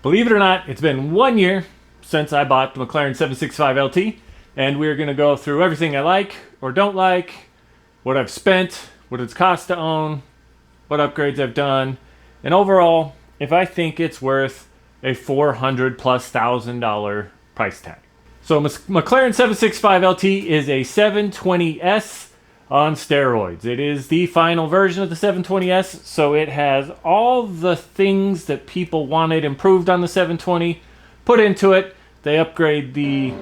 Believe it or not, it's been 1 year since I bought the McLaren 765 LT, and we're going to go through everything I like or don't like, what I've spent, what it's cost to own, what upgrades I've done, and overall, if I think it's worth a $400,000+ price tag. So McLaren 765 LT is a 720S on steroids. It is the final version of the 720S, so it has all the things that people wanted improved on the 720 put into it. They upgrade the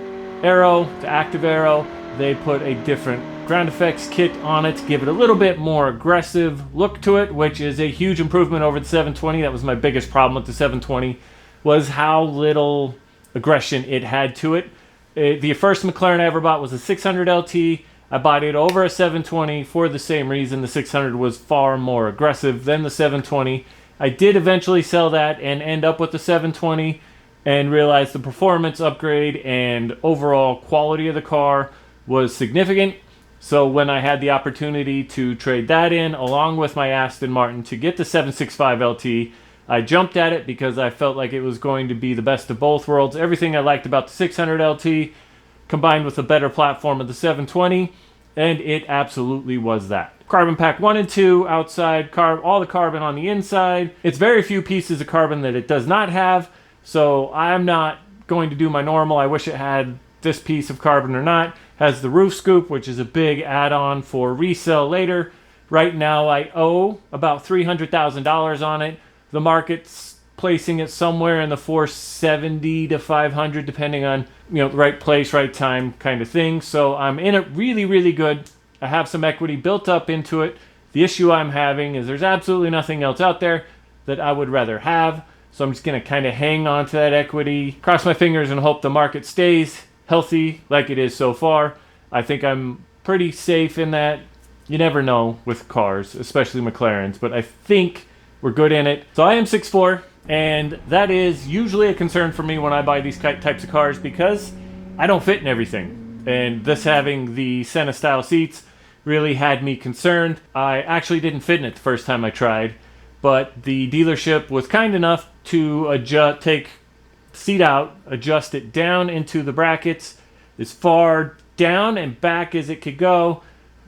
aero to active aero. They put a different ground effects kit on it to give it a little bit more aggressive look to it, which is a huge improvement over the 720. That was my biggest problem with the 720, was how little aggression it had to it. The first McLaren I ever bought was a 600 LT. I bought it over a 720 for the same reason. The 600 was far more aggressive than the 720. I did eventually sell that and end up with the 720 and realized the performance upgrade and overall quality of the car was significant. So when I had the opportunity to trade that in along with my Aston Martin to get the 765 LT, I jumped at it because I felt like it was going to be the best of both worlds. Everything I liked about the 600 LT combined with a better platform of the 720, and it absolutely was that. Carbon pack 1 and 2 outside, all the carbon on the inside. It's very few pieces of carbon that it does not have, so I'm not going to do my normal, I wish it had this piece of carbon or not. Has the roof scoop, which is a big add-on for resale later. Right now I owe about $300,000 on it. The market's placing it somewhere in the 470 to 500 depending on, the right place, right time kind of thing. So I'm in it really, really good. I have some equity built up into it. The issue I'm having is there's absolutely nothing else out there that I would rather have. So I'm just going to kind of hang on to that equity, cross my fingers and hope the market stays healthy like it is so far. I think I'm pretty safe in that. You never know with cars, especially McLarens, but I think we're good in it. So I am 6'4", and that is usually a concern for me when I buy these types of cars because I don't fit in everything. And this having the Senna style seats really had me concerned. I actually didn't fit in it the first time I tried, but the dealership was kind enough to take seat out, adjust it down into the brackets as far down and back as it could go.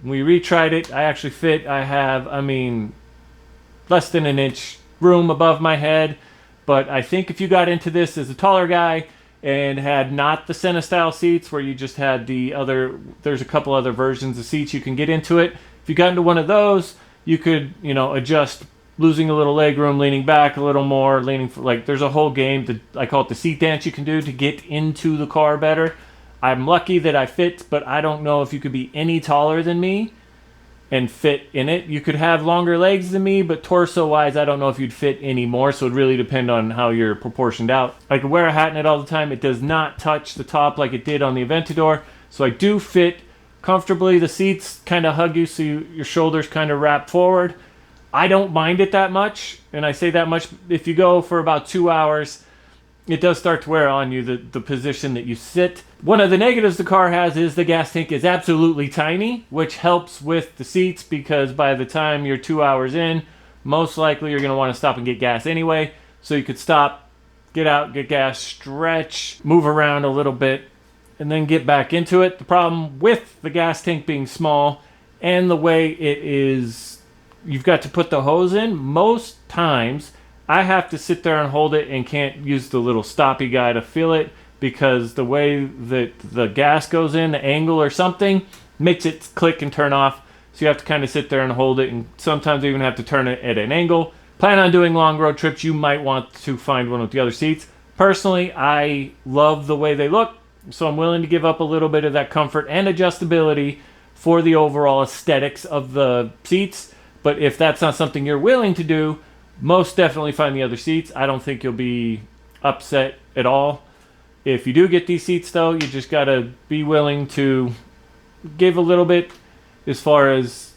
We retried it. I actually fit. I have, less than an inch room above my head. But I think if you got into this as a taller guy and had not the Senna style seats where you just had there's a couple other versions of seats you can get into it. If you got into one of those, you could, adjust losing a little leg room, leaning back a little more, there's a whole game, I call it the seat dance you can do to get into the car better. I'm lucky that I fit, but I don't know if you could be any taller than me and fit in it. You could have longer legs than me, but torso-wise, I don't know if you'd fit any more, so it'd really depend on how you're proportioned out. I could wear a hat in it all the time. It does not touch the top like it did on the Aventador, so I do fit comfortably. The seats kind of hug you, so your shoulders kind of wrap forward. I don't mind it that much, and I say that much. If you go for about 2 hours, it does start to wear on you, the position that you sit. One of the negatives the car has is the gas tank is absolutely tiny, which helps with the seats because by the time you're 2 hours in, most likely you're going to want to stop and get gas anyway. So you could stop, get out, get gas, stretch, move around a little bit, and then get back into it. The problem with the gas tank being small and the way it is, you've got to put the hose in. Most times I have to sit there and hold it and can't use the little stoppy guy to feel it because the way that the gas goes in, the angle or something, makes it click and turn off. So you have to kind of sit there and hold it, and sometimes you even have to turn it at an angle. Plan on doing long road trips, you might want to find one with the other seats. Personally, I love the way they look, so I'm willing to give up a little bit of that comfort and adjustability for the overall aesthetics of the seats. But if that's not something you're willing to do, most definitely find the other seats. I don't think you'll be upset at all. If you do get these seats, though, you just got to be willing to give a little bit as far as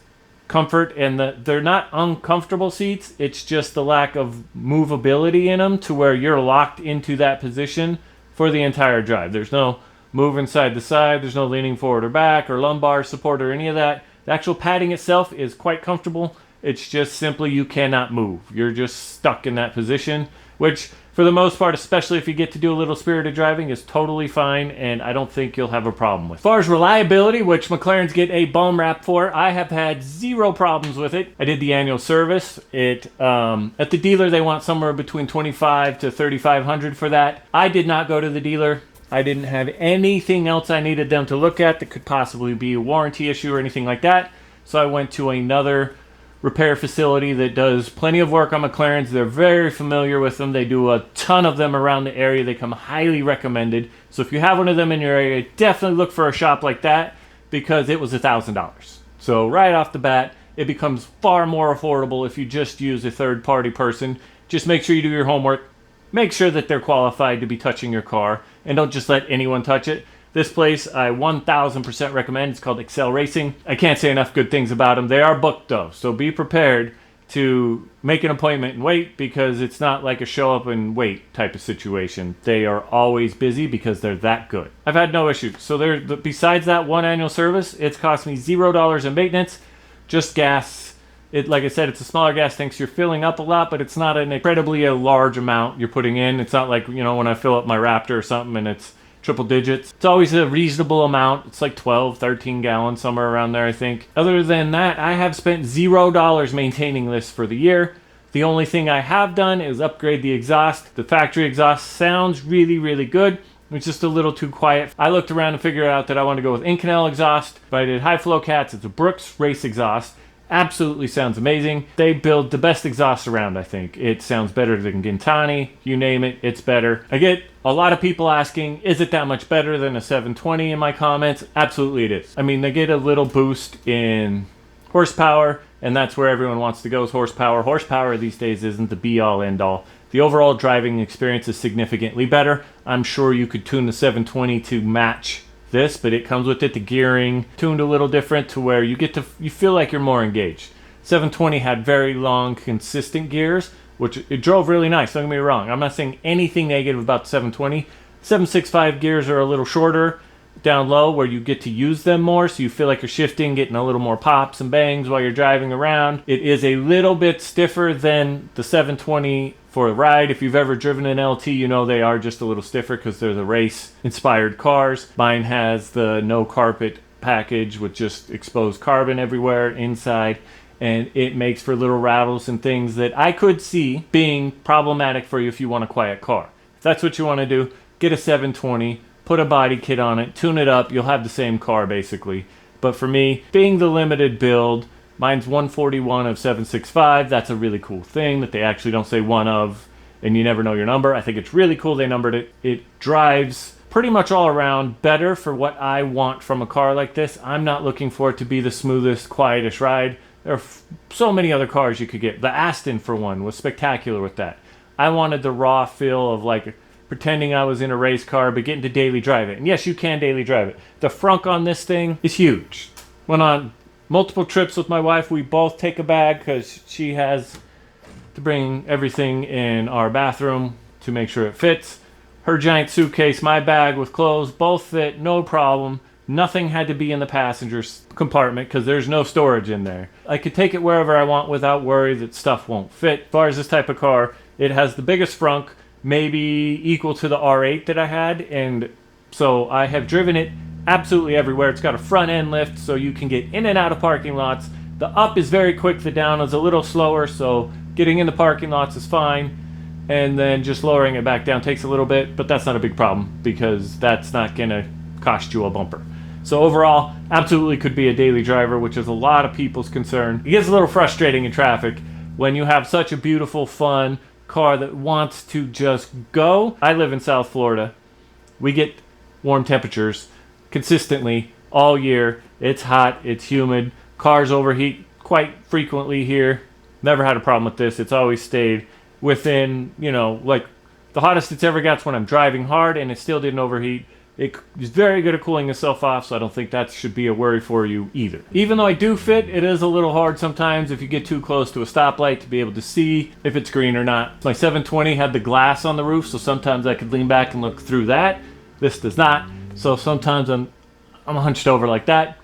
comfort. And they're not uncomfortable seats. It's just the lack of movability in them to where you're locked into that position for the entire drive. There's no moving side to side. There's no leaning forward or back or lumbar support or any of that. The actual padding itself is quite comfortable. It's just simply you cannot move. You're just stuck in that position, which for the most part, especially if you get to do a little spirited driving, is totally fine, and I don't think you'll have a problem with. As far as reliability, which McLarens get a bum rap for, I have had zero problems with it. I did the annual service. At the dealer, they want somewhere between $2,500 to $3,500 for that. I did not go to the dealer. I didn't have anything else I needed them to look at that could possibly be a warranty issue or anything like that. So I went to another repair facility that does plenty of work on McLarens. They're very familiar with them. They do a ton of them around the area. They come highly recommended. So if you have one of them in your area, definitely look for a shop like that, because it was $1,000. So right off the bat, it becomes far more affordable if you just use a third-party person. Just make sure you do your homework. Make sure that they're qualified to be touching your car, and don't just let anyone touch it. This place, I 1000% recommend. It's called Excel Racing. I can't say enough good things about them. They are booked though, so be prepared to make an appointment and wait, because it's not like a show up and wait type of situation. They are always busy because they're that good. I've had no issues. So besides that one annual service, it's cost me $0 in maintenance, just gas. Like I said, it's a smaller gas tank, so you're filling up a lot, but it's not an incredibly large amount you're putting in. It's not like, when I fill up my Raptor or something and it's triple digits. It's always a reasonable amount. It's like 12, 13 gallons, somewhere around there, I think. Other than that, I have spent $0 maintaining this for the year. The only thing I have done is upgrade the exhaust. The factory exhaust sounds really, really good. It's just a little too quiet. I looked around and figured out that I want to go with Inconel exhaust, but I did High Flow Cats. It's a Brooks race exhaust. Absolutely sounds amazing. They build the best exhaust around, I think. It sounds better than Gintani. You name it, it's better. I get a lot of people asking, is it that much better than a 720 in my comments? Absolutely it is. I mean, they get a little boost in horsepower, and that's where everyone wants to go, is horsepower. Horsepower these days isn't the be-all, end-all. The overall driving experience is significantly better. I'm sure you could tune the 720 to match this, but it comes with it, the gearing tuned a little different to where you feel like you're more engaged. 720 had very long, consistent gears, which it drove really nice. Don't get me wrong. I'm not saying anything negative about the 720. 765 gears are a little shorter down low, where you get to use them more, so you feel like you're shifting, getting a little more pops and bangs while you're driving around. It is a little bit stiffer than the 720 for a ride. If you've ever driven an LT, you know they are just a little stiffer because they're the race-inspired cars. Mine has the no carpet package with just exposed carbon everywhere inside, and it makes for little rattles and things that I could see being problematic for you if you want a quiet car. If that's what you want to do, get a 720, put a body kit on it, tune it up, you'll have the same car basically. But for me, being the limited build, mine's 141 of 765. That's a really cool thing that they actually don't say one of, and you never know your number. I think it's really cool they numbered it. It drives pretty much all around better for what I want from a car like this. I'm not looking for it to be the smoothest, quietest ride. There are so many other cars you could get. The Aston, for one, was spectacular with that. I wanted the raw feel of like pretending I was in a race car, but getting to daily drive it. And yes, you can daily drive it. The frunk on this thing is huge. Went on multiple trips with my wife. We both take a bag because she has to bring everything in our bathroom to make sure it fits. Her giant suitcase, my bag with clothes, both fit, no problem. Nothing had to be in the passenger compartment because there's no storage in there. I could take it wherever I want without worry that stuff won't fit. As far as this type of car, it has the biggest frunk, maybe equal to the R8 that I had, and so I have driven it absolutely everywhere. It's got a front end lift so you can get in and out of parking lots. The up is very quick, the down is a little slower, so getting in the parking lots is fine, and then just lowering it back down takes a little bit, but that's not a big problem because that's not gonna cost you a bumper. So overall, absolutely could be a daily driver, which is a lot of people's concern. It gets a little frustrating in traffic when you have such a beautiful, fun car that wants to just go. I live in South Florida. We get warm temperatures consistently all year. It's hot, it's humid. Cars overheat quite frequently here. Never had a problem with this. It's always stayed within, like the hottest it's ever got when I'm driving hard, and it still didn't overheat. It is very good at cooling itself off, so I don't think that should be a worry for you either. Even though I do fit, it is a little hard sometimes if you get too close to a stoplight to be able to see if it's green or not. My 720 had the glass on the roof, so sometimes I could lean back and look through that. This does not, so sometimes I'm hunched over like that.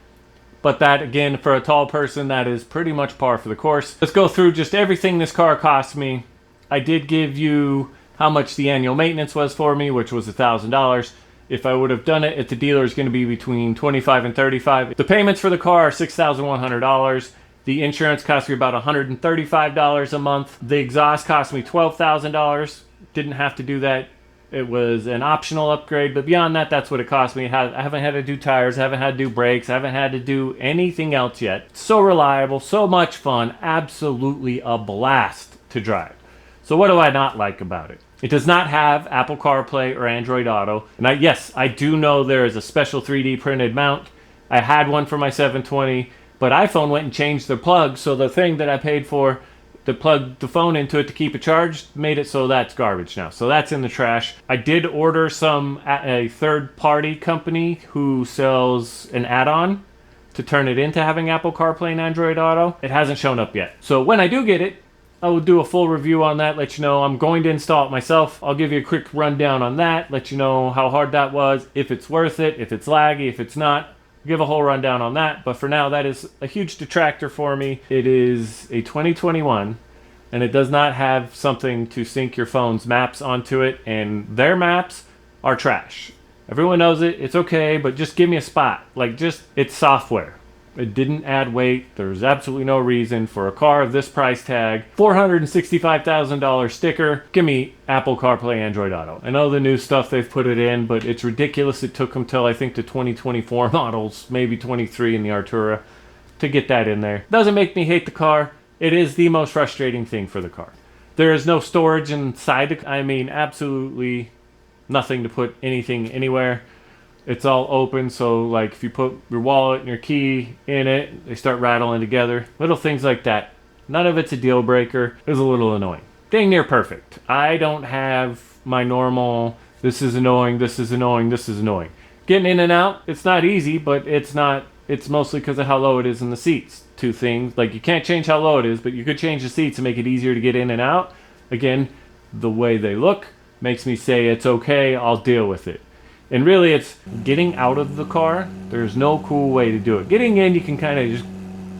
But that, again, for a tall person, that is pretty much par for the course. Let's go through just everything this car cost me. I did give you how much the annual maintenance was for me, which was $1,000. If I would have done it at the dealer, it's going to be between $25 and $35. The payments for the car are $6,100. The insurance cost me about $135 a month. The exhaust cost me $12,000. Didn't have to do that. It was an optional upgrade, but beyond that, that's what it cost me. I haven't had to do tires, I haven't had to do brakes, I haven't had to do anything else yet. So reliable, so much fun, absolutely a blast to drive. So what do I not like about it? It does not have Apple CarPlay or Android Auto. And yes, I do know there is a special 3D printed mount. I had one for my 720, but iPhone went and changed the plug, so the thing that I paid for to plug the phone into it to keep it charged made it so that's garbage now. So that's in the trash. I did order a third-party company who sells an add-on to turn it into having Apple CarPlay and Android Auto. It hasn't shown up yet. So when I do get it, I will do a full review on that, let you know. I'm going to install it myself. I'll give you a quick rundown on that, let you know how hard that was, if it's worth it, if it's laggy, if it's not. Give a whole rundown on that, but for now, that is a huge detractor for me. It is a 2021, and it does not have something to sync your phone's maps onto it, and their maps are trash. Everyone knows it. It's okay, but just give me a spot. It's software. It didn't add weight. There's absolutely no reason for a car of this price tag. $465,000 sticker. Give me Apple CarPlay, Android Auto. I know the new stuff they've put it in, but it's ridiculous. It took them till I think the 2024 models, maybe 23 in the Artura, to get that in there. Doesn't make me hate the car. It is the most frustrating thing for the car. There is no storage inside. I mean, absolutely nothing to put anything anywhere. It's all open, so like if you put your wallet and your key in it, they start rattling together. Little things like that. None of it's a deal breaker. It was a little annoying. Dang near perfect. I don't have my normal, this is annoying, this is annoying, this is annoying. Getting in and out, it's not easy, but it's mostly because of how low it is in the seats. Two things, like you can't change how low it is, but you could change the seats to make it easier to get in and out. Again, the way they look makes me say it's okay, I'll deal with it. And really, it's getting out of the car. There's no cool way to do it. Getting in, you can kind of just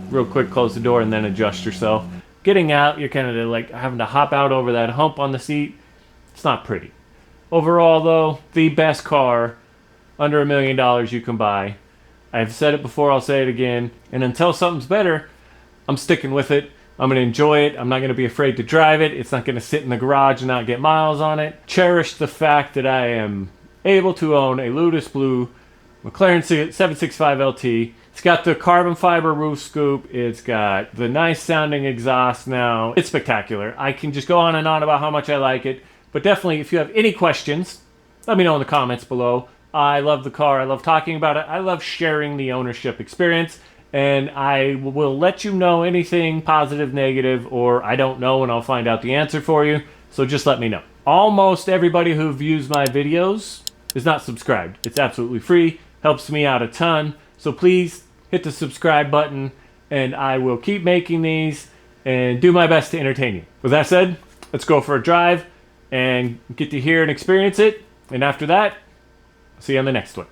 real quick close the door and then adjust yourself. Getting out, you're kind of like having to hop out over that hump on the seat. It's not pretty. Overall, though, the best car under $1 million you can buy. I've said it before, I'll say it again. And until something's better, I'm sticking with it. I'm going to enjoy it. I'm not going to be afraid to drive it. It's not going to sit in the garage and not get miles on it. Cherish the fact that I am able to own a Ludus Blue McLaren 765 LT. It's got the carbon fiber roof scoop. It's got the nice sounding exhaust now. It's spectacular. I can just go on and on about how much I like it. But definitely, if you have any questions, let me know in the comments below. I love the car. I love talking about it. I love sharing the ownership experience. And I will let you know anything positive, negative, or I don't know, and I'll find out the answer for you. So just let me know. Almost everybody who views my videos is not subscribed. It's absolutely free. Helps me out a ton. So please hit the subscribe button, and I will keep making these and do my best to entertain you. With that said, let's go for a drive and get to hear and experience it. And after that, I'll see you on the next one.